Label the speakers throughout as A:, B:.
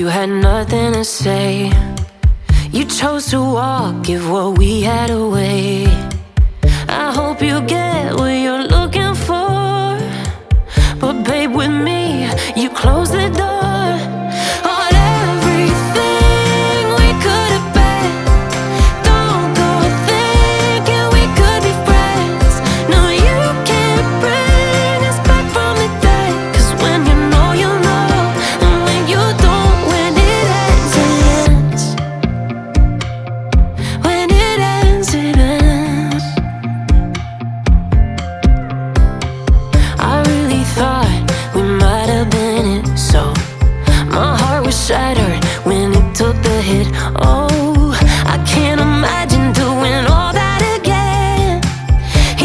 A: you had nothing to say. You chose to walk, give what we had away. I hope you get what you're looking for, but babe, with me, you close the door on everything we could have been. Don't go thinking we could be friends. No, you can't bring us back from the dead. 'Cause when you know, you know, and when you don't, when it ends, it ends. When it ends, it ends. I really thought we might have been it, so my heart was shattered when it took the hit. Oh, I can't imagine doing all that again,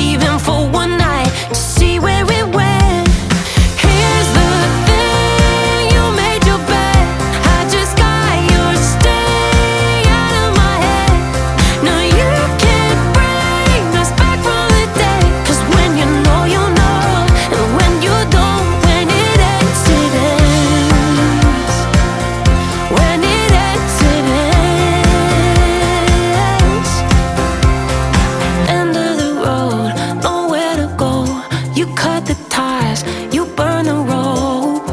A: even for one night, to see where it went. Here's the thing, you made your bed, I just got your stay out of my head. No, you can't bring us back from the dead. 'Cause when you know, you know, and when you don't, when it ends, it ends. When it ends, it ends. End of the road, nowhere to go. You cut the ties, you burn the rope.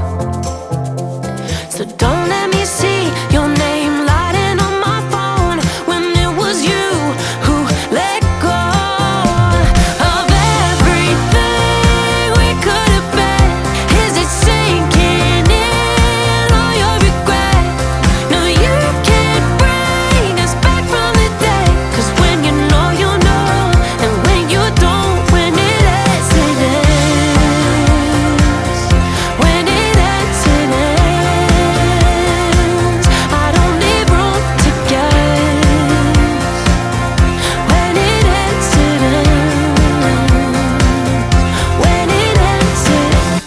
A: So don't let me see your name lighting on my phone when it was you who let go of everything we could have been. Is it sinking in all your regret? No, you can't bring us back from the dead. 'Cause when you know, you know, and when you don't, when it ends, it ends. When it ends, it ends. I don't need room to guess. When it ends, it ends. When it ends, it ends.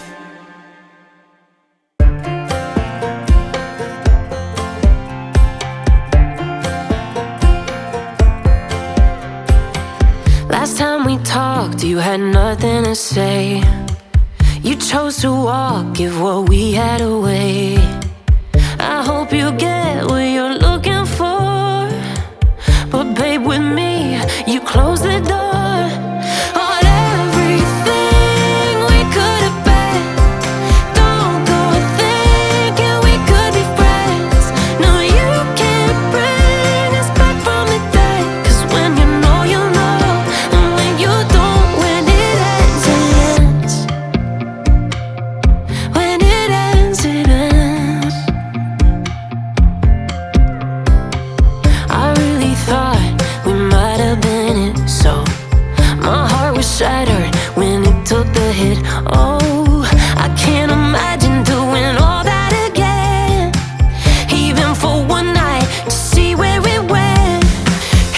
A: Last time we talked, you had nothing to say. You chose to walk, give what we had away. I hope you get what you're looking for, but babe, with me, you close the door on everything we could have been. Don't go thinking we could be friends. No, you can't bring us back from the dead. 'Cause when you know, you know, and when you don't, when it ends, it ends. When it ends, it ends. I really thought we might have been it, so my heart was shattered when it took the hit. Oh, I can't imagine doing all that again, even for one night, to see where it went.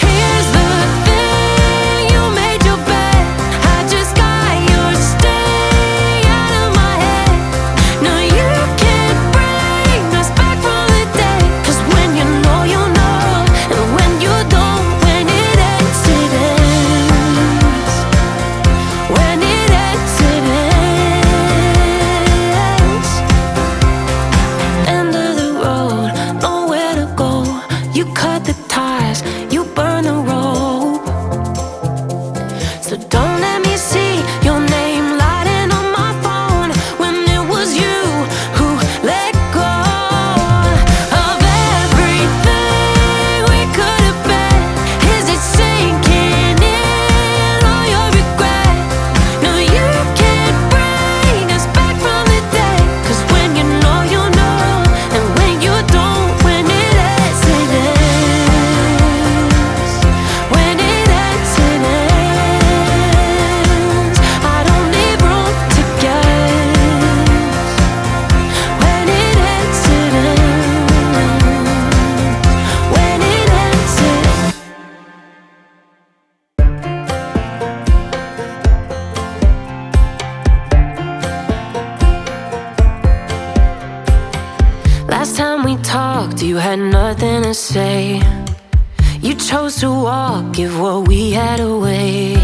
A: Here's the thing, you made your bed, I just got your stay out of my head. No, you can't bring us back from the dead. 'Cause when you know, you know, and when you don't, when it ends, it ends. When it ends, it ends. End of the road, nowhere to go. You cut the ties, you burn the rope. So don't let me see your name lighting on my phone when it was you who let go of everything we could have been. Is it sinking in all your regret? No, you can't bring us back from the dead. 'Cause when you know, you know, and when you don't, when it ends, it ends. When it ends, it ends. I don't need room to guess. When it ends, it ends. When it ends, it ends. Last time we talked, you had nothing to say. You chose to walk, give what we had away.